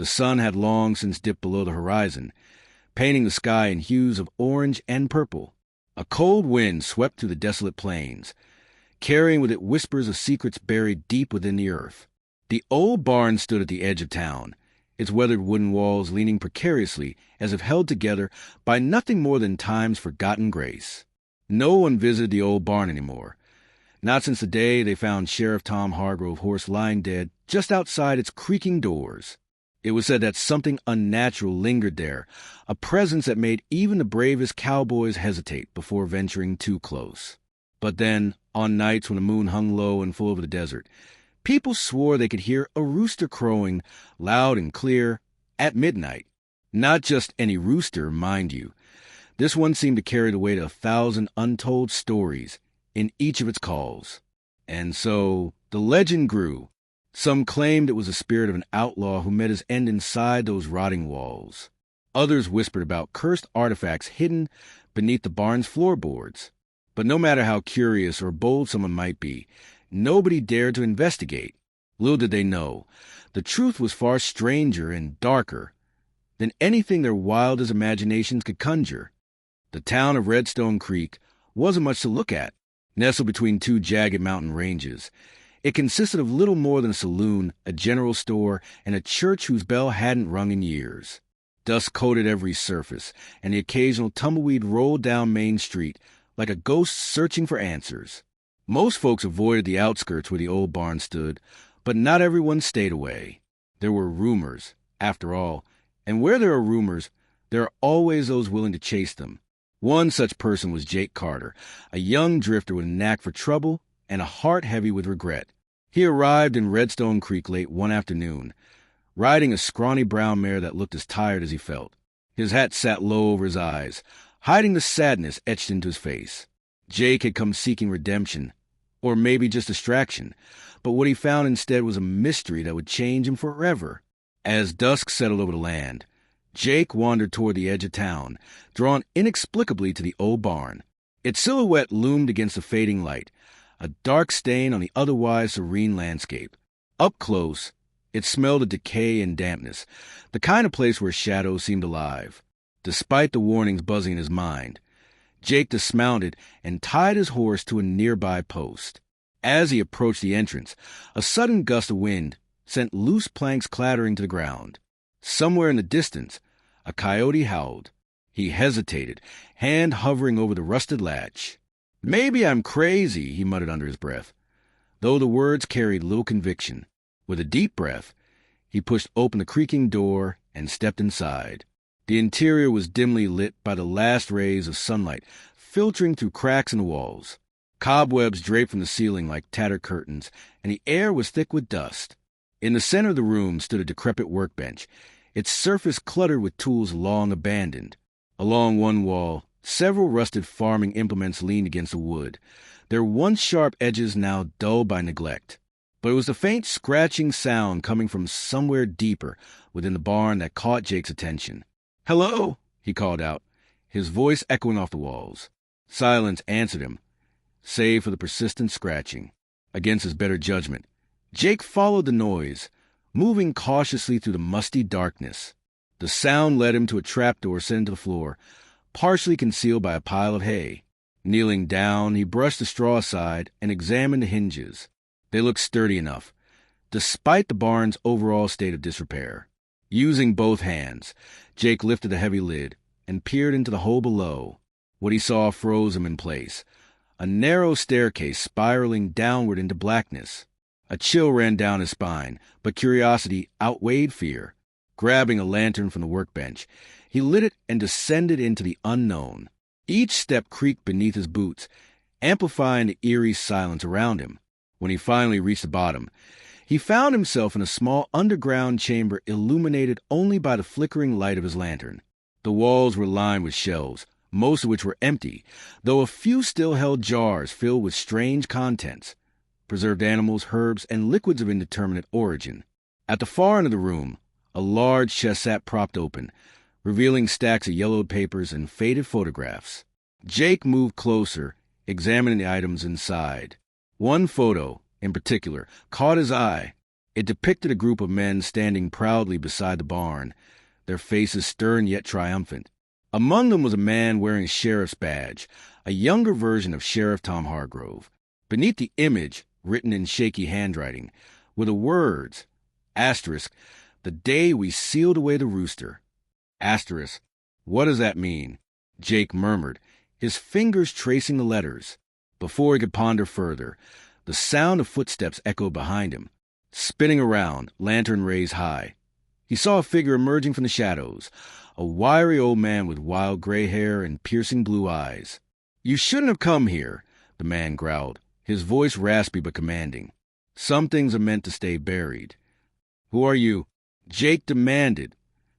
The sun had long since dipped below the horizon, painting the sky in hues of orange and purple. A cold wind swept through the desolate plains, carrying with it whispers of secrets buried deep within the earth. The old barn stood at the edge of town, its weathered wooden walls leaning precariously as if held together by nothing more than time's forgotten grace. No one visited the old barn anymore, not since the day they found Sheriff Tom Hargrove's horse lying dead just outside its creaking doors. It was said that something unnatural lingered there, a presence that made even the bravest cowboys hesitate before venturing too close. But then, on nights when the moon hung low and full over the desert, people swore they could hear a rooster crowing loud and clear at midnight. Not just any rooster, mind you. This one seemed to carry the weight of 1,000 untold stories in each of its calls. And so the legend grew. Some claimed it was the spirit of an outlaw who met his end inside those rotting walls. Others whispered about cursed artifacts hidden beneath the barn's floorboards. But no matter how curious or bold someone might be, nobody dared to investigate. Little did they know, the truth was far stranger and darker than anything their wildest imaginations could conjure. The town of Redstone Creek wasn't much to look at. Nestled between two jagged mountain ranges, it consisted of little more than a saloon, a general store, and a church whose bell hadn't rung in years. Dust coated every surface, and the occasional tumbleweed rolled down Main Street like a ghost searching for answers. Most folks avoided the outskirts where the old barn stood, but not everyone stayed away. There were rumors, after all, and where there are rumors, there are always those willing to chase them. One such person was Jake Carter, a young drifter with a knack for trouble and a heart heavy with regret. He arrived in Redstone Creek late one afternoon, riding a scrawny brown mare that looked as tired as he felt. His hat sat low over his eyes, hiding the sadness etched into his face. Jake had come seeking redemption, or maybe just distraction, but what he found instead was a mystery that would change him forever. As dusk settled over the land, Jake wandered toward the edge of town, drawn inexplicably to the old barn. Its silhouette loomed against the fading light, a dark stain on the otherwise serene landscape. Up close, it smelled of decay and dampness, the kind of place where shadows seemed alive. Despite the warnings buzzing in his mind, Jake dismounted and tied his horse to a nearby post. As he approached the entrance, a sudden gust of wind sent loose planks clattering to the ground. Somewhere in the distance, a coyote howled. He hesitated, hand hovering over the rusted latch. "Maybe I'm crazy," he muttered under his breath, though the words carried little conviction. With a deep breath, he pushed open the creaking door and stepped inside. The interior was dimly lit by the last rays of sunlight filtering through cracks in the walls. Cobwebs draped from the ceiling like tattered curtains, and the air was thick with dust. In the center of the room stood a decrepit workbench, its surface cluttered with tools long abandoned. Along one wall, several rusted farming implements leaned against the wood, their once sharp edges now dulled by neglect. But it was the faint scratching sound coming from somewhere deeper within the barn that caught Jake's attention. "Hello," he called out, his voice echoing off the walls. Silence answered him, save for the persistent scratching. Against his better judgment, Jake followed the noise, moving cautiously through the musty darkness. The sound led him to a trapdoor set into the floor, partially concealed by a pile of hay. Kneeling down, he brushed the straw aside and examined the hinges. They looked sturdy enough, despite the barn's overall state of disrepair. Using both hands, Jake lifted the heavy lid and peered into the hole below. What he saw froze him in place, a narrow staircase spiraling downward into blackness. A chill ran down his spine, but curiosity outweighed fear. Grabbing a lantern from the workbench, he lit it and descended into the unknown. Each step creaked beneath his boots, amplifying the eerie silence around him. When he finally reached the bottom, he found himself in a small underground chamber illuminated only by the flickering light of his lantern. The walls were lined with shelves, most of which were empty, though a few still held jars filled with strange contents, preserved animals, herbs, and liquids of indeterminate origin. At the far end of the room, a large chest sat propped open, revealing stacks of yellowed papers and faded photographs. Jake moved closer, examining the items inside. One photo, in particular, caught his eye. It depicted a group of men standing proudly beside the barn, their faces stern yet triumphant. Among them was a man wearing a sheriff's badge, a younger version of Sheriff Tom Hargrove. Beneath the image, written in shaky handwriting, were the words, asterisk, "The day we sealed away the rooster." Asterisk, what does that mean? Jake murmured, his fingers tracing the letters. Before he could ponder further, the sound of footsteps echoed behind him. Spinning around, lantern raised high, he saw a figure emerging from the shadows, a wiry old man with wild gray hair and piercing blue eyes. "You shouldn't have come here," the man growled, his voice raspy but commanding. "Some things are meant to stay buried." "Who are you?" Jake demanded,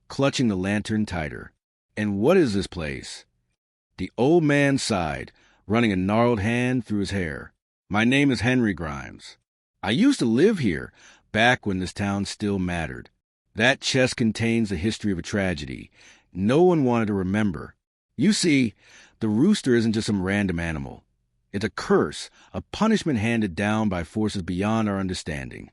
clutching the lantern tighter. "And what is this place?" The old man sighed, running a gnarled hand through his hair. "My name is Henry Grimes. I used to live here, back when this town still mattered. That chest contains the history of a tragedy no one wanted to remember. You see, the rooster isn't just some random animal. It's a curse, a punishment handed down by forces beyond our understanding."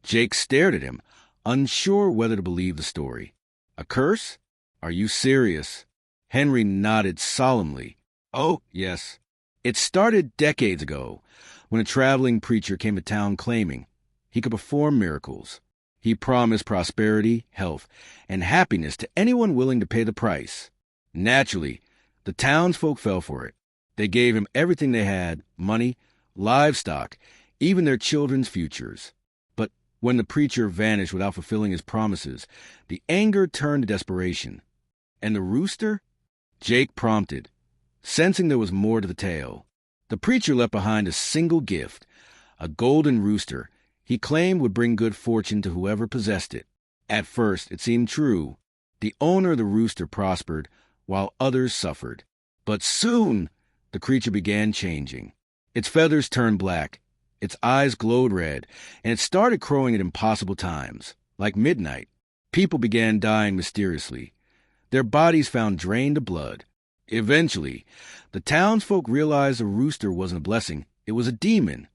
Jake stared at him, unsure whether to believe the story. "A curse? Are you serious?" Henry nodded solemnly. "Oh, yes. It started decades ago, when a traveling preacher came to town claiming he could perform miracles. He promised prosperity, health, and happiness to anyone willing to pay the price. Naturally, the townsfolk fell for it. They gave him everything they had, money, livestock, even their children's futures. But when the preacher vanished without fulfilling his promises, the anger turned to desperation. And the rooster? Jake prompted, sensing there was more to the tale. The preacher left behind a single gift, a golden rooster he claimed would bring good fortune to whoever possessed it. At first, it seemed true. The owner of the rooster prospered, while others suffered. But soon, the creature began changing. Its feathers turned black, its eyes glowed red, and it started crowing at impossible times. Like midnight, people began dying mysteriously, their bodies found drained of blood. Eventually, the townsfolk realized the rooster wasn't a blessing, it was a demon.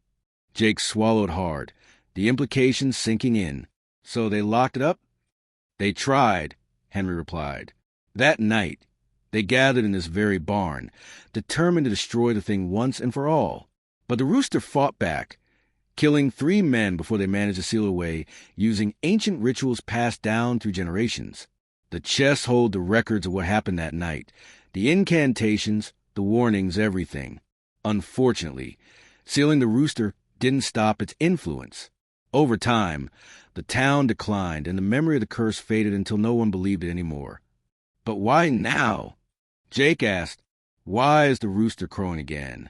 Jake swallowed hard, the implications sinking in. "So they locked it up?" "They tried," Henry replied. "That night, they gathered in this very barn, determined to destroy the thing once and for all. But the rooster fought back, killing 3 men before they managed to seal it away using ancient rituals passed down through generations. The chests hold the records of what happened that night, the incantations, the warnings, everything. Unfortunately, sealing the rooster didn't stop its influence. Over time, the town declined and the memory of the curse faded until no one believed it anymore. But why now? Jake asked, "Why is the rooster crowing again?"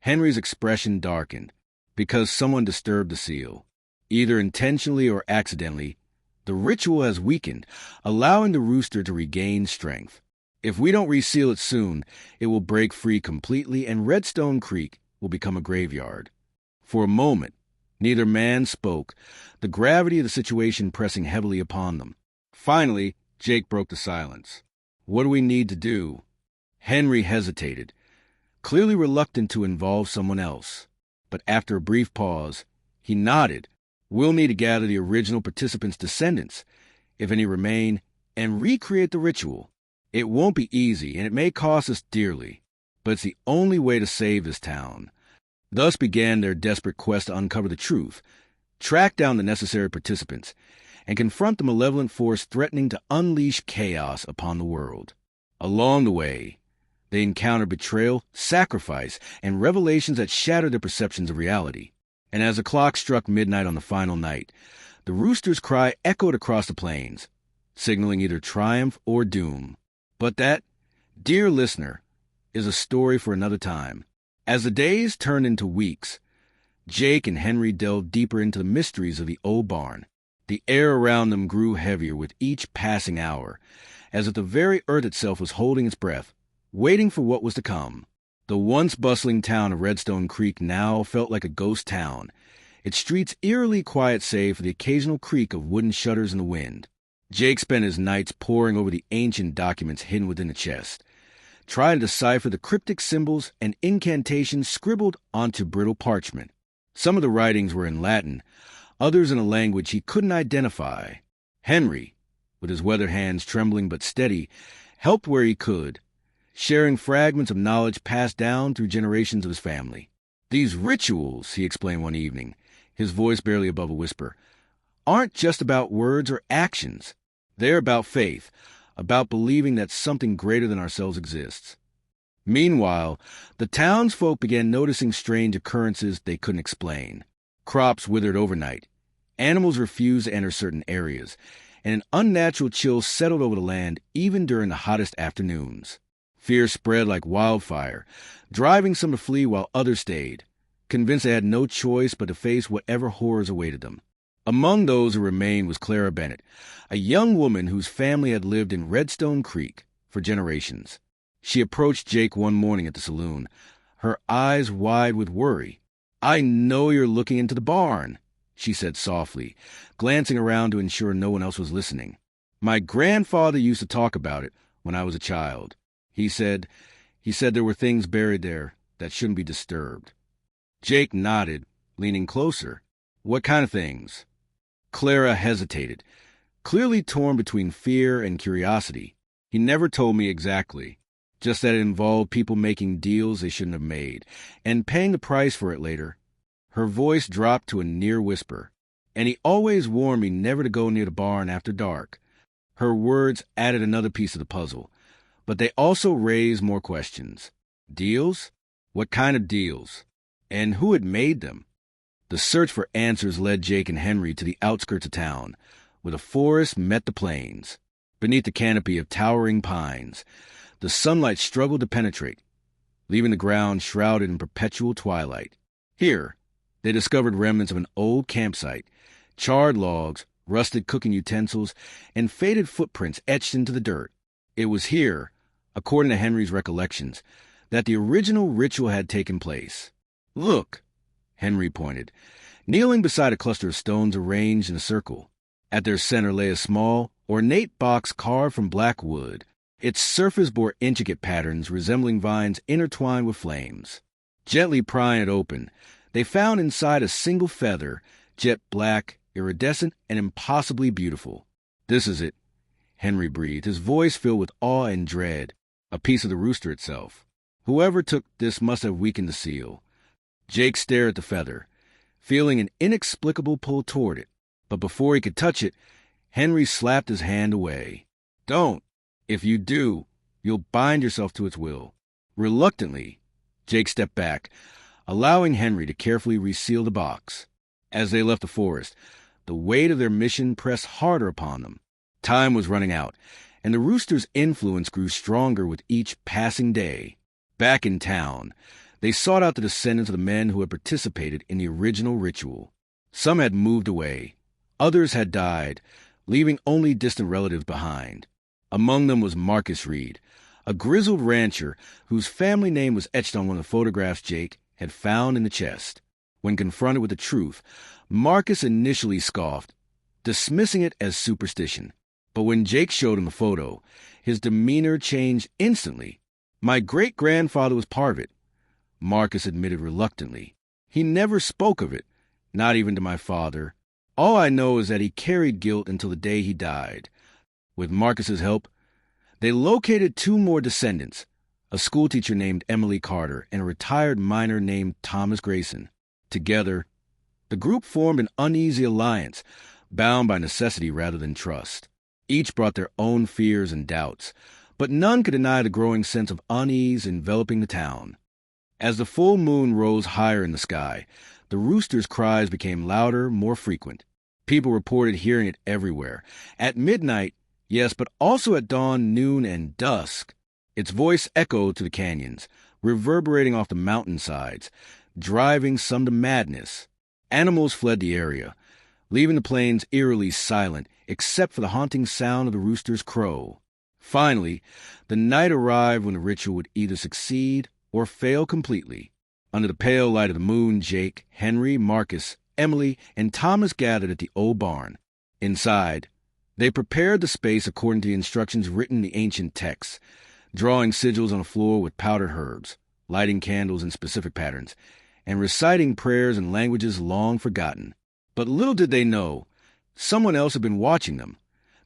Henry's expression darkened. "Because someone disturbed the seal. Either intentionally or accidentally, the ritual has weakened, allowing the rooster to regain strength. If we don't reseal it soon, it will break free completely and Redstone Creek will become a graveyard." For a moment, neither man spoke, the gravity of the situation pressing heavily upon them. Finally, Jake broke the silence. "What do we need to do?" Henry hesitated, clearly reluctant to involve someone else. But after a brief pause, he nodded. "We'll need to gather the original participants' descendants, if any remain, and recreate the ritual. It won't be easy, and it may cost us dearly, but it's the only way to save this town." Thus began their desperate quest to uncover the truth, track down the necessary participants, and confront the malevolent force threatening to unleash chaos upon the world. Along the way, they encountered betrayal, sacrifice, and revelations that shattered their perceptions of reality. And as the clock struck midnight on the final night, the rooster's cry echoed across the plains, signaling either triumph or doom. But that, dear listener, is a story for another time. As the days turned into weeks, Jake and Henry delved deeper into the mysteries of the old barn. The air around them grew heavier with each passing hour, as if the very earth itself was holding its breath, waiting for what was to come. The once bustling town of Redstone Creek now felt like a ghost town, its streets eerily quiet save for the occasional creak of wooden shutters in the wind. Jake spent his nights poring over the ancient documents hidden within the chest, trying to decipher the cryptic symbols and incantations scribbled onto brittle parchment. Some of the writings were in Latin, others in a language he couldn't identify. Henry, with his weathered hands trembling but steady, helped where he could, sharing fragments of knowledge passed down through generations of his family. "These rituals," he explained one evening, his voice barely above a whisper, "aren't just about words or actions. They're about faith, about believing that something greater than ourselves exists." Meanwhile, the townsfolk began noticing strange occurrences they couldn't explain. Crops withered overnight, animals refused to enter certain areas, and an unnatural chill settled over the land even during the hottest afternoons. Fear spread like wildfire, driving some to flee while others stayed, convinced they had no choice but to face whatever horrors awaited them. Among those who remained was Clara Bennett, a young woman whose family had lived in Redstone Creek for generations. She approached Jake one morning at the saloon, her eyes wide with worry. "I know you're looking into the barn," she said softly, glancing around to ensure no one else was listening. "My grandfather used to talk about it when I was a child. He said there were things buried there that shouldn't be disturbed." Jake nodded, leaning closer. "What kind of things?" Clara hesitated, clearly torn between fear and curiosity. "He never told me exactly. Just that it involved people making deals they shouldn't have made, and paying the price for it later." Her voice dropped to a near whisper. "And he always warned me never to go near the barn after dark." Her words added another piece of the puzzle, but they also raised more questions. Deals? What kind of deals? And who had made them? The search for answers led Jake and Henry to the outskirts of town, where the forest met the plains. Beneath the canopy of towering pines, the sunlight struggled to penetrate, leaving the ground shrouded in perpetual twilight. Here, they discovered remnants of an old campsite, charred logs, rusted cooking utensils, and faded footprints etched into the dirt. It was here, according to Henry's recollections, that the original ritual had taken place. "Look," Henry pointed, kneeling beside a cluster of stones arranged in a circle. At their center lay a small, ornate box carved from black wood. Its surface bore intricate patterns resembling vines intertwined with flames. Gently prying it open, they found inside a single feather, jet black, iridescent, and impossibly beautiful. "This is it," Henry breathed, his voice filled with awe and dread. "A piece of the rooster itself. Whoever took this must have weakened the seal." Jake stared at the feather, feeling an inexplicable pull toward it. But before he could touch it, Henry slapped his hand away. "Don't. If you do, you'll bind yourself to its will." Reluctantly, Jake stepped back, allowing Henry to carefully reseal the box. As they left the forest, the weight of their mission pressed harder upon them. Time was running out, and the rooster's influence grew stronger with each passing day. Back in town, they sought out the descendants of the men who had participated in the original ritual. Some had moved away. Others had died, leaving only distant relatives behind. Among them was Marcus Reed, a grizzled rancher whose family name was etched on one of the photographs Jake had found in the chest. When confronted with the truth, Marcus initially scoffed, dismissing it as superstition. But when Jake showed him the photo, his demeanor changed instantly. "My great-grandfather was part of it," Marcus admitted reluctantly. "He never spoke of it, not even to my father. All I know is that he carried guilt until the day he died." With Marcus's help, they located two more descendants, a schoolteacher named Emily Carter and a retired miner named Thomas Grayson. Together, the group formed an uneasy alliance, bound by necessity rather than trust. Each brought their own fears and doubts, but none could deny the growing sense of unease enveloping the town. As the full moon rose higher in the sky, the rooster's cries became louder, more frequent. People reported hearing it everywhere. At midnight, yes, but also at dawn, noon, and dusk. Its voice echoed through the canyons, reverberating off the mountainsides, driving some to madness. Animals fled the area, leaving the plains eerily silent except for the haunting sound of the rooster's crow. Finally, the night arrived when the ritual would either succeed or fail completely. Under the pale light of the moon, Jake, Henry, Marcus, Emily, and Thomas gathered at the old barn. Inside, they prepared the space according to the instructions written in the ancient texts, drawing sigils on the floor with powdered herbs, lighting candles in specific patterns, and reciting prayers in languages long forgotten. But little did they know, someone else had been watching them.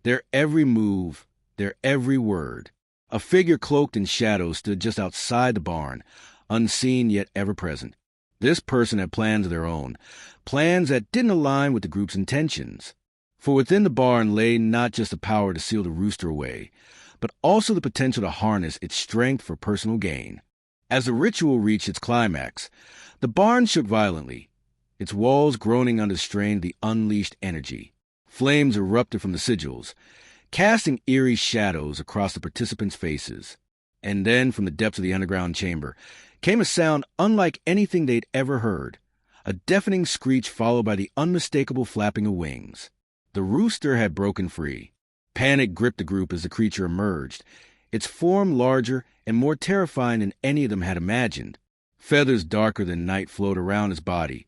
Their every move, their every word. A figure cloaked in shadow stood just outside the barn, unseen yet ever present. This person had plans of their own, plans that didn't align with the group's intentions. For within the barn lay not just the power to seal the rooster away, but also the potential to harness its strength for personal gain. As the ritual reached its climax, the barn shook violently, its walls groaning under the strain of the unleashed energy. Flames erupted from the sigils, casting eerie shadows across the participants' faces. And then, from the depths of the underground chamber, came a sound unlike anything they'd ever heard, a deafening screech followed by the unmistakable flapping of wings. The rooster had broken free. Panic gripped the group as the creature emerged, its form larger and more terrifying than any of them had imagined. Feathers darker than night flowed around his body,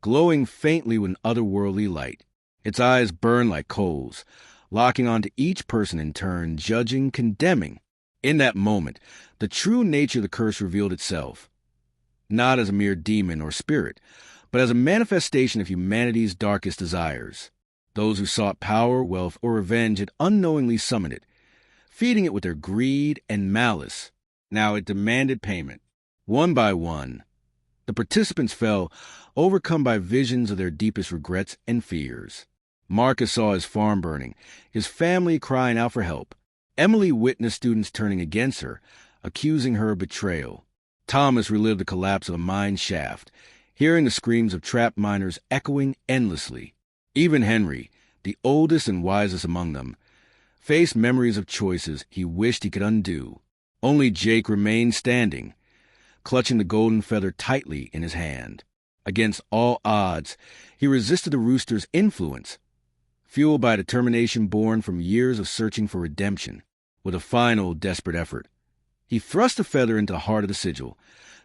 glowing faintly with an otherworldly light. Its eyes burned like coals, locking onto each person in turn, judging, condemning. In that moment, the true nature of the curse revealed itself, not as a mere demon or spirit, but as a manifestation of humanity's darkest desires. Those who sought power, wealth, or revenge had unknowingly summoned it, feeding it with their greed and malice. Now it demanded payment. One by one, the participants fell, overcome by visions of their deepest regrets and fears. Marcus saw his farm burning, his family crying out for help. Emily witnessed students turning against her, accusing her of betrayal. Thomas relived the collapse of a mine shaft, hearing the screams of trapped miners echoing endlessly. Even Henry, the oldest and wisest among them, faced memories of choices he wished he could undo. Only Jake remained standing, clutching the golden feather tightly in his hand. Against all odds, he resisted the rooster's influence, fueled by a determination born from years of searching for redemption. With a final, desperate effort, he thrust the feather into the heart of the sigil,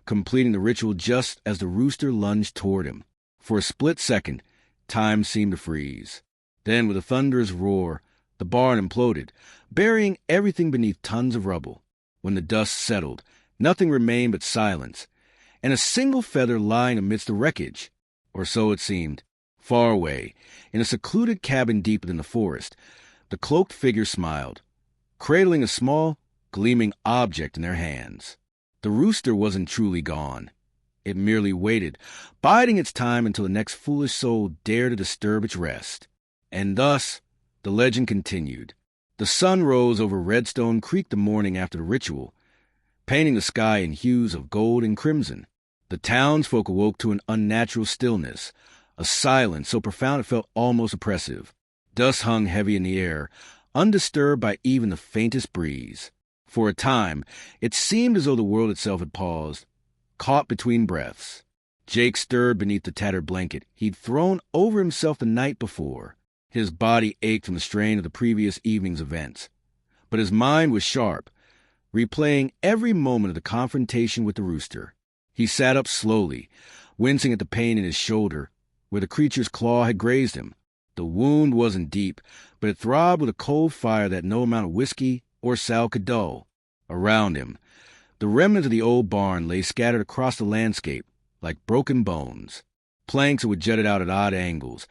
completing the ritual just as the rooster lunged toward him. For a split second, time seemed to freeze. Then, with a thunderous roar, the barn imploded, burying everything beneath tons of rubble. When the dust settled, nothing remained but silence, and a single feather lying amidst the wreckage. Or so it seemed. Far away, in a secluded cabin deep within the forest, the cloaked figure smiled, cradling a small, gleaming object in their hands. The rooster wasn't truly gone. It merely waited, biding its time until the next foolish soul dared to disturb its rest. And thus, the legend continued. The sun rose over Redstone Creek the morning after the ritual, painting the sky in hues of gold and crimson. The townsfolk awoke to an unnatural stillness, a silence so profound it felt almost oppressive. Dust hung heavy in the air, undisturbed by even the faintest breeze. For a time, it seemed as though the world itself had paused, caught between breaths. Jake stirred beneath the tattered blanket he'd thrown over himself the night before. His body ached from the strain of the previous evening's events, but his mind was sharp, replaying every moment of the confrontation with the rooster. He sat up slowly, wincing at the pain in his shoulder, where the creature's claw had grazed him. The wound wasn't deep, but it throbbed with a cold fire that no amount of whiskey or sal could dull. Around him, the remnants of the old barn lay scattered across the landscape like broken bones. Planks that were jutted out at odd angles,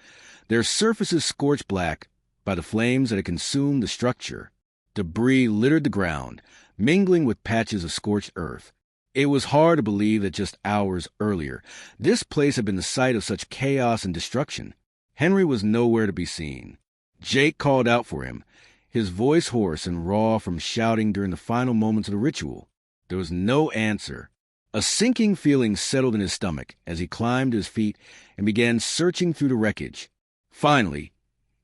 their surfaces scorched black by the flames that had consumed the structure. Debris littered the ground, mingling with patches of scorched earth. It was hard to believe that just hours earlier, this place had been the site of such chaos and destruction. Henry was nowhere to be seen. Jake called out for him, his voice hoarse and raw from shouting during the final moments of the ritual. There was no answer. A sinking feeling settled in his stomach as he climbed to his feet and began searching through the wreckage. Finally,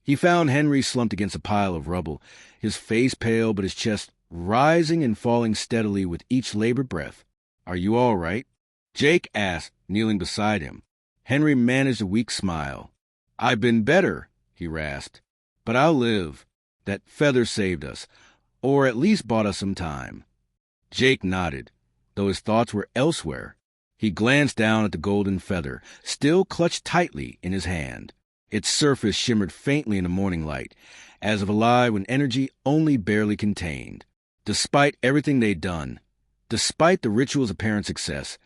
he found Henry slumped against a pile of rubble, his face pale but his chest rising and falling steadily with each labored breath. "Are you all right?" Jake asked, kneeling beside him. Henry managed a weak smile. "I've been better," he rasped, "but I'll live. That feather saved us, or at least bought us some time." Jake nodded, though his thoughts were elsewhere. He glanced down at the golden feather, still clutched tightly in his hand. Its surface shimmered faintly in the morning light, as if alive with energy only barely contained. Despite everything they'd done, despite the ritual's apparent success,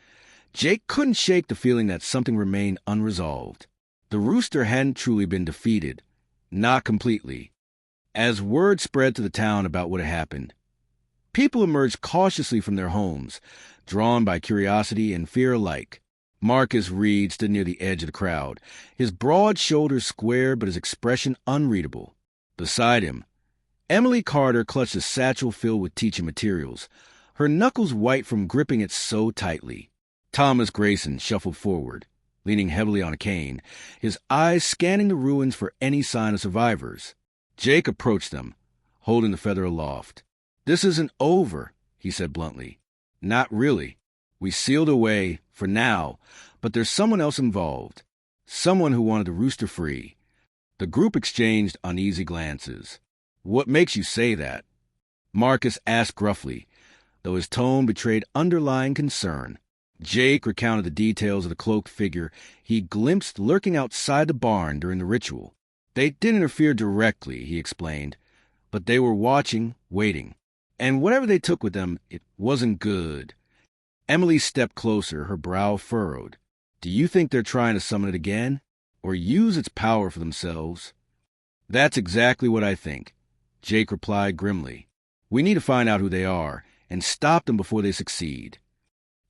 Jake couldn't shake the feeling that something remained unresolved. The rooster hadn't truly been defeated. Not completely. As word spread to the town about what had happened, people emerged cautiously from their homes, drawn by curiosity and fear alike. Marcus Reed stood near the edge of the crowd, his broad shoulders square but his expression unreadable. Beside him, Emily Carter clutched a satchel filled with teaching materials, her knuckles white from gripping it so tightly. Thomas Grayson shuffled forward, leaning heavily on a cane, his eyes scanning the ruins for any sign of survivors. Jake approached them, holding the feather aloft. "This isn't over," he said bluntly. "Not really. We sealed away, for now, but there's someone else involved. Someone who wanted the rooster free." The group exchanged uneasy glances. "What makes you say that?" Marcus asked gruffly, though his tone betrayed underlying concern. Jake recounted the details of the cloaked figure he glimpsed lurking outside the barn during the ritual. "They didn't interfere directly," he explained, "but they were watching, waiting. And whatever they took with them, it wasn't good." Emily stepped closer, her brow furrowed. "Do you think they're trying to summon it again, or use its power for themselves?" "That's exactly what I think," Jake replied grimly. "We need to find out who they are and stop them before they succeed."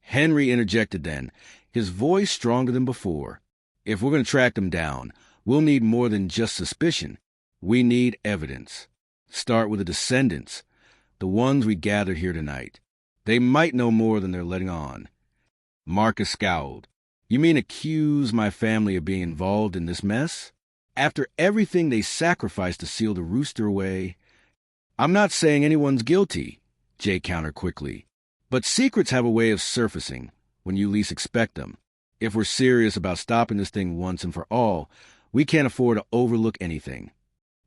Henry interjected then, his voice stronger than before. "If we're going to track them down, we'll need more than just suspicion. We need evidence. Start with the descendants, the ones we gathered here tonight. They might know more than they're letting on." Marcus scowled. "You mean accuse my family of being involved in this mess? After everything they sacrificed to seal the rooster away?" "I'm not saying anyone's guilty," Jake countered quickly. "But secrets have a way of surfacing when you least expect them. If we're serious about stopping this thing once and for all, we can't afford to overlook anything."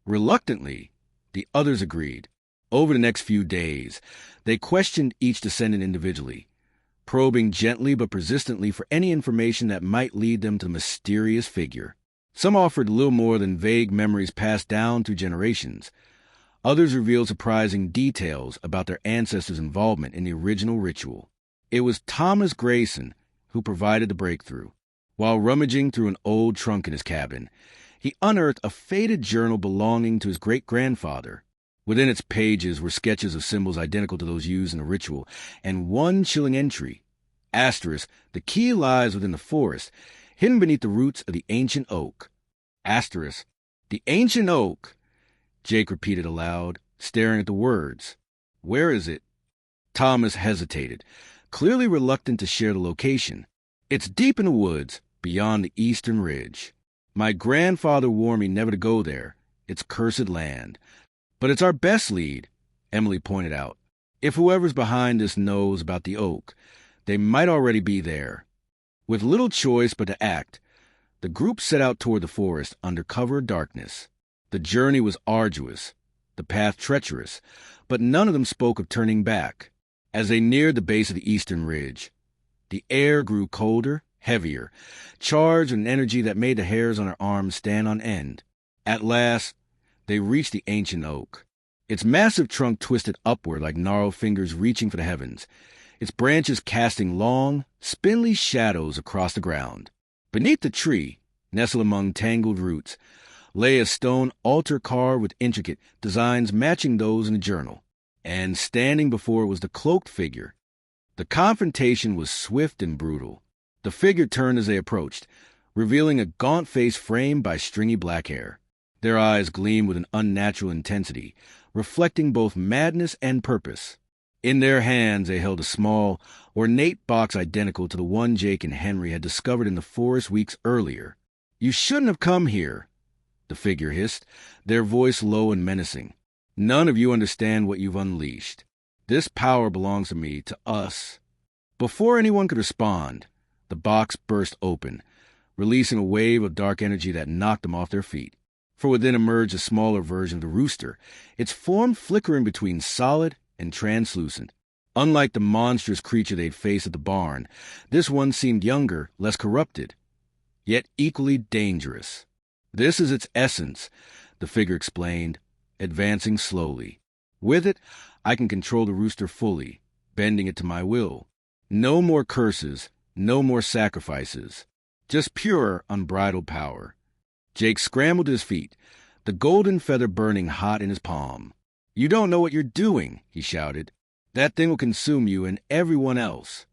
Reluctantly, the others agreed. Over the next few days, they questioned each descendant individually, probing gently but persistently for any information that might lead them to the mysterious figure. Some offered little more than vague memories passed down through generations. Others revealed surprising details about their ancestors' involvement in the original ritual. It was Thomas Grayson who provided the breakthrough. While rummaging through an old trunk in his cabin, he unearthed a faded journal belonging to his great-grandfather. Within its pages were sketches of symbols identical to those used in the ritual, and one chilling entry. Asterisk, the key lies within the forest, hidden beneath the roots of the ancient oak. Asterisk, the ancient oak, Jake repeated aloud, staring at the words. "Where is it?" Thomas hesitated, clearly reluctant to share the location. "It's deep in the woods, beyond the eastern ridge. My grandfather warned me never to go there. It's cursed land. But it's our best lead," Emily pointed out. "If whoever's behind this knows about the oak, they might already be there." With little choice but to act, the group set out toward the forest under cover of darkness. The journey was arduous, the path treacherous, but none of them spoke of turning back. As they neared the base of the eastern ridge, the air grew colder, heavier, charged with an energy that made the hairs on their arms stand on end. At last, they reached the ancient oak. Its massive trunk twisted upward like gnarled fingers reaching for the heavens, its branches casting long, spindly shadows across the ground. Beneath the tree, nestled among tangled roots, lay a stone altar carved with intricate designs matching those in the journal, and standing before it was the cloaked figure. The confrontation was swift and brutal. The figure turned as they approached, revealing a gaunt face framed by stringy black hair. Their eyes gleamed with an unnatural intensity, reflecting both madness and purpose. In their hands they held a small, ornate box identical to the one Jake and Henry had discovered in the forest weeks earlier. "You shouldn't have come here," the figure hissed, their voice low and menacing. "None of you understand what you've unleashed. This power belongs to me, to us." Before anyone could respond, the box burst open, releasing a wave of dark energy that knocked them off their feet. For within emerged a smaller version of the rooster, its form flickering between solid and translucent. Unlike the monstrous creature they'd faced at the barn, this one seemed younger, less corrupted, yet equally dangerous. "This is its essence," the figure explained, advancing slowly. "With it, I can control the rooster fully, bending it to my will. No more curses, no more sacrifices, just pure, unbridled power." Jake scrambled to his feet, the golden feather burning hot in his palm. "You don't know what you're doing," he shouted. "That thing will consume you and everyone else."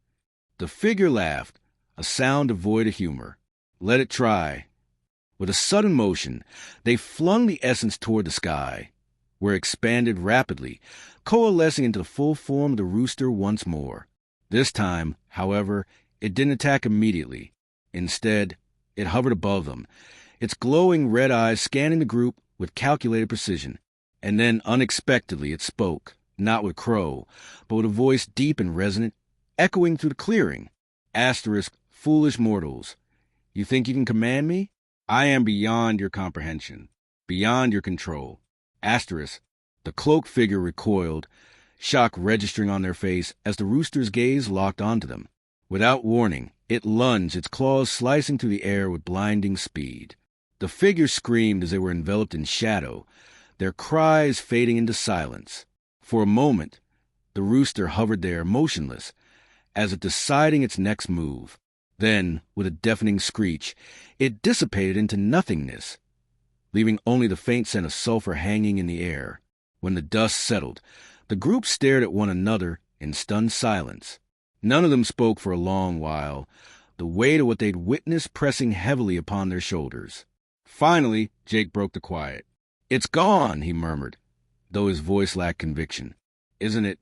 The figure laughed, a sound devoid of humor. "Let it try." With a sudden motion, they flung the essence toward the sky, where it expanded rapidly, coalescing into the full form of the rooster once more. This time, however, it didn't attack immediately. Instead, it hovered above them, its glowing red eyes scanning the group with calculated precision. And then, unexpectedly, it spoke, not with crow, but with a voice deep and resonant, echoing through the clearing. Asterisk, foolish mortals. You think you can command me? I am beyond your comprehension, beyond your control. Asterisk, the cloaked figure recoiled, shock registering on their face as the rooster's gaze locked onto them. Without warning, it lunged, its claws slicing through the air with blinding speed. The figure screamed as they were enveloped in shadow, their cries fading into silence. For a moment, the rooster hovered there, motionless, as if deciding its next move. Then, with a deafening screech, it dissipated into nothingness, leaving only the faint scent of sulfur hanging in the air. When the dust settled, the group stared at one another in stunned silence. None of them spoke for a long while, the weight of what they'd witnessed pressing heavily upon their shoulders. Finally, Jake broke the quiet. "It's gone," he murmured, though his voice lacked conviction. "Isn't it?"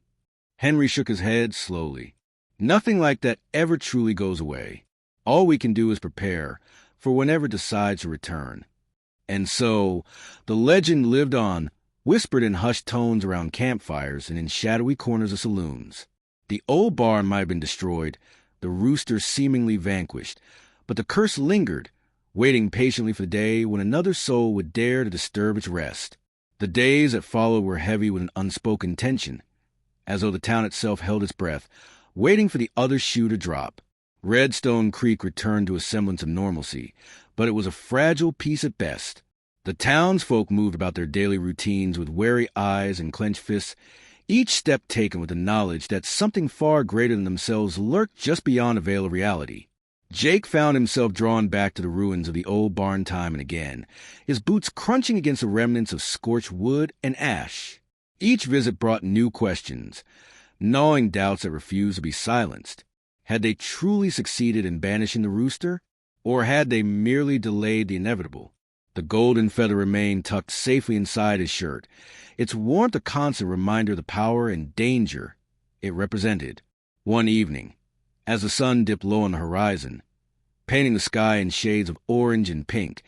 Henry shook his head slowly. "Nothing like that ever truly goes away. All we can do is prepare for whenever it decides to return." And so, the legend lived on, whispered in hushed tones around campfires and in shadowy corners of saloons. The old barn might have been destroyed, the rooster seemingly vanquished, but the curse lingered, waiting patiently for the day when another soul would dare to disturb its rest. The days that followed were heavy with an unspoken tension, as though the town itself held its breath, waiting for the other shoe to drop. Redstone Creek returned to a semblance of normalcy, but it was a fragile peace at best. The townsfolk moved about their daily routines with wary eyes and clenched fists, each step taken with the knowledge that something far greater than themselves lurked just beyond the veil of reality. Jake found himself drawn back to the ruins of the old barn time and again, his boots crunching against the remnants of scorched wood and ash. Each visit brought new questions, gnawing doubts that refused to be silenced. Had they truly succeeded in banishing the rooster, or had they merely delayed the inevitable? The golden feather remained tucked safely inside his shirt, its warmth a constant reminder of the power and danger it represented. One evening, as the sun dipped low on the horizon, painting the sky in shades of orange and pink,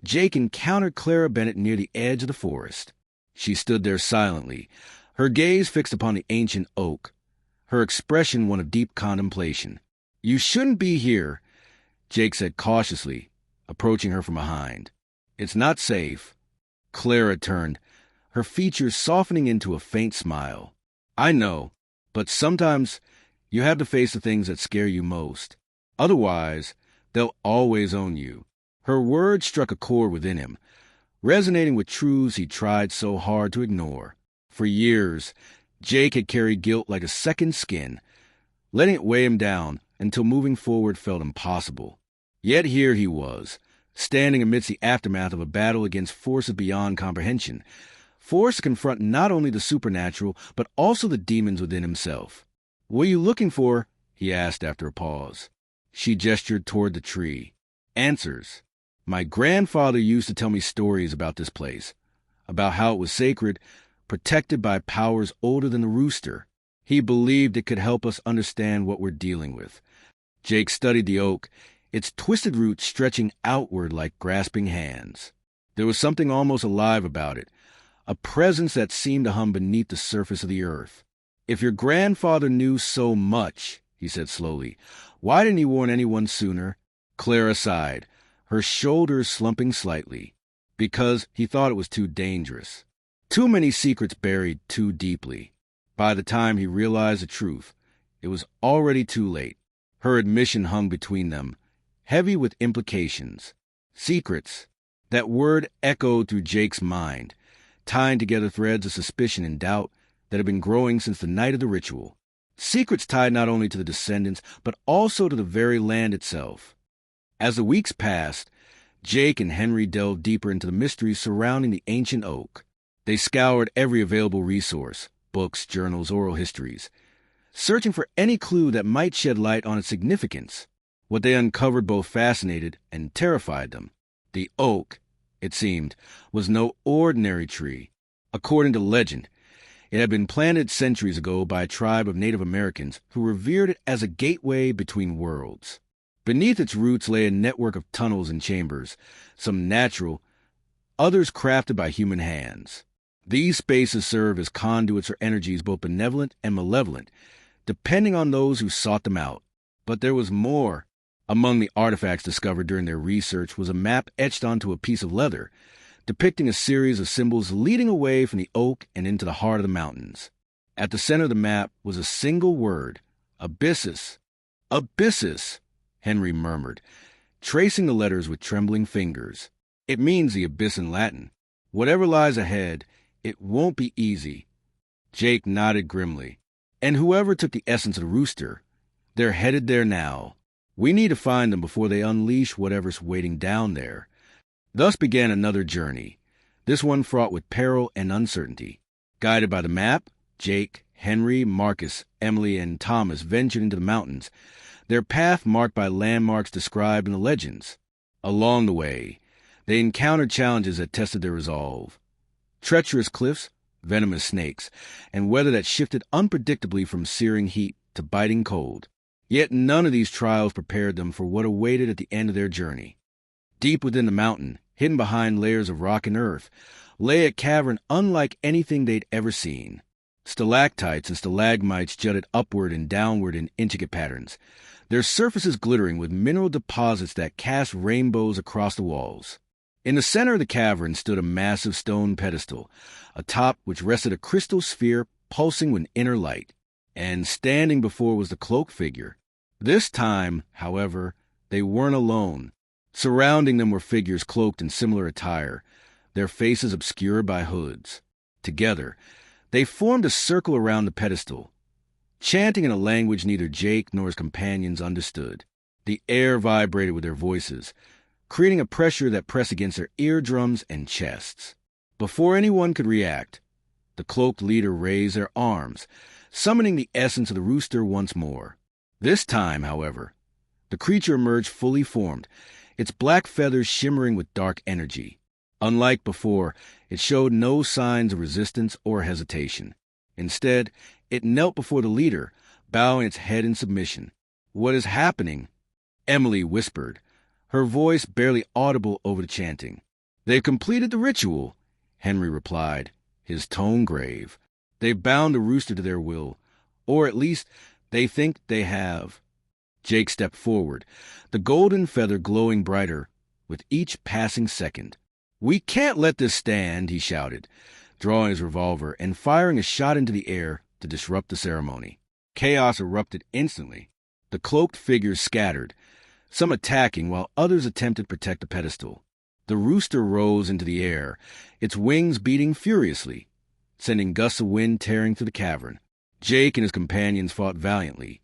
Jake encountered Clara Bennett near the edge of the forest. She stood there silently, her gaze fixed upon the ancient oak, her expression one of deep contemplation. "You shouldn't be here," Jake said cautiously, approaching her from behind. "It's not safe." Clara turned, her features softening into a faint smile. "I know, but sometimes you have to face the things that scare you most. Otherwise, they'll always own you." Her words struck a chord within him, resonating with truths he tried so hard to ignore. For years, Jake had carried guilt like a second skin, letting it weigh him down until moving forward felt impossible. Yet here he was, standing amidst the aftermath of a battle against forces beyond comprehension, forced to confront not only the supernatural, but also the demons within himself. "What are you looking for?" he asked after a pause. She gestured toward the tree. "Answers. My grandfather used to tell me stories about this place, about how it was sacred, protected by powers older than the rooster. He believed it could help us understand what we're dealing with." Jake studied the oak, its twisted roots stretching outward like grasping hands. There was something almost alive about it, a presence that seemed to hum beneath the surface of the earth. "If your grandfather knew so much," he said slowly, "why didn't he warn anyone sooner?" Clara sighed, her shoulders slumping slightly. "Because he thought it was too dangerous. Too many secrets buried too deeply. By the time he realized the truth, it was already too late." Her admission hung between them, heavy with implications. Secrets. That word echoed through Jake's mind, tying together threads of suspicion and doubt that had been growing since the night of the ritual. Secrets tied not only to the descendants, but also to the very land itself. As the weeks passed, Jake and Henry delved deeper into the mysteries surrounding the ancient oak. They scoured every available resource, books, journals, oral histories, searching for any clue that might shed light on its significance. What they uncovered both fascinated and terrified them. The oak, it seemed, was no ordinary tree. According to legend, it had been planted centuries ago by a tribe of Native Americans who revered it as a gateway between worlds. Beneath its roots lay a network of tunnels and chambers, some natural, others crafted by human hands. These spaces serve as conduits for energies both benevolent and malevolent, depending on those who sought them out. But there was more. Among the artifacts discovered during their research was a map etched onto a piece of leather, depicting a series of symbols leading away from the oak and into the heart of the mountains. At the center of the map was a single word, Abyssus. Abyssus, Henry murmured, tracing the letters with trembling fingers. It means the abyss in Latin. Whatever lies ahead, it won't be easy. Jake nodded grimly. And whoever took the essence of the Rooster, they're headed there now. We need to find them before they unleash whatever's waiting down there. Thus began another journey, this one fraught with peril and uncertainty. Guided by the map, Jake, Henry, Marcus, Emily, and Thomas ventured into the mountains, their path marked by landmarks described in the legends. Along the way, they encountered challenges that tested their resolve. Treacherous cliffs, venomous snakes, and weather that shifted unpredictably from searing heat to biting cold. Yet none of these trials prepared them for what awaited at the end of their journey. Deep within the mountain, hidden behind layers of rock and earth, lay a cavern unlike anything they'd ever seen. Stalactites and stalagmites jutted upward and downward in intricate patterns, their surfaces glittering with mineral deposits that cast rainbows across the walls. In the center of the cavern stood a massive stone pedestal, atop which rested a crystal sphere pulsing with inner light. And standing before was the cloaked figure. This time, however, they weren't alone. Surrounding them were figures cloaked in similar attire, their faces obscured by hoods. Together, they formed a circle around the pedestal, chanting in a language neither Jake nor his companions understood. The air vibrated with their voices, creating a pressure that pressed against their eardrums and chests. Before anyone could react, the cloaked leader raised their arms, summoning the essence of the Rooster once more. This time, however, the creature emerged fully formed, its black feathers shimmering with dark energy. Unlike before, it showed no signs of resistance or hesitation. Instead, it knelt before the leader, bowing its head in submission. "What is happening?" Emily whispered, her voice barely audible over the chanting. "They've completed the ritual," Henry replied, his tone grave. "They've bound the Rooster to their will, or at least they think they have." Jake stepped forward, the golden feather glowing brighter with each passing second. "We can't let this stand," he shouted, drawing his revolver and firing a shot into the air to disrupt the ceremony. Chaos erupted instantly. The cloaked figures scattered, some attacking while others attempted to protect the pedestal. The Rooster rose into the air, its wings beating furiously, sending gusts of wind tearing through the cavern. Jake and his companions fought valiantly,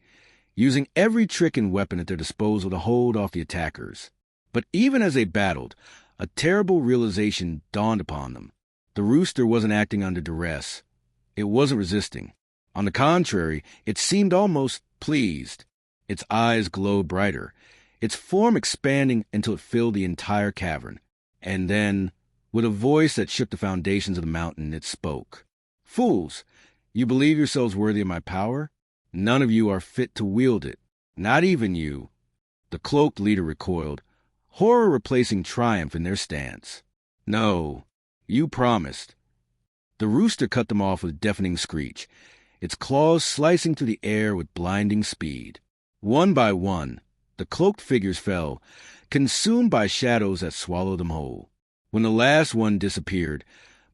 using every trick and weapon at their disposal to hold off the attackers. But even as they battled, a terrible realization dawned upon them. The Rooster wasn't acting under duress. It wasn't resisting. On the contrary, it seemed almost pleased. Its eyes glowed brighter, its form expanding until it filled the entire cavern. And then, with a voice that shook the foundations of the mountain, it spoke. "Fools! You believe yourselves worthy of my power? None of you are fit to wield it. Not even you." The cloaked leader recoiled, horror replacing triumph in their stance. "No, you promised." The Rooster cut them off with a deafening screech, its claws slicing through the air with blinding speed. One by one, the cloaked figures fell, consumed by shadows that swallowed them whole. When the last one disappeared,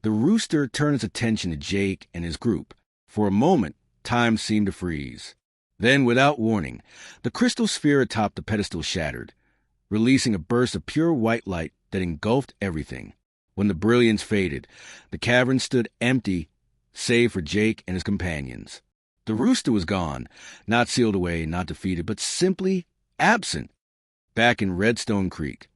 the Rooster turned its attention to Jake and his group. For a moment, time seemed to freeze. Then, without warning, the crystal sphere atop the pedestal shattered, releasing a burst of pure white light that engulfed everything. When the brilliance faded, the cavern stood empty, save for Jake and his companions. The Rooster was gone, not sealed away, not defeated, but simply absent. Back in Redstone Creek,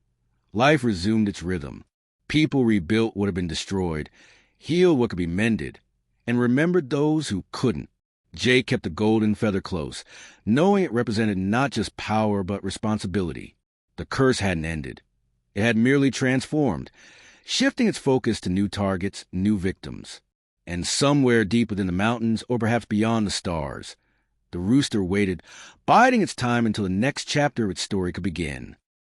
Life resumed its rhythm. People rebuilt what had been destroyed, healed what could be mended, and remembered those who couldn't. Jay kept the golden feather close, knowing it represented not just power but responsibility. The curse hadn't ended. It had merely transformed, shifting its focus to new targets, new victims. And somewhere deep within the mountains, or perhaps beyond the stars, the rooster waited, biding its time until the next chapter of its story could begin.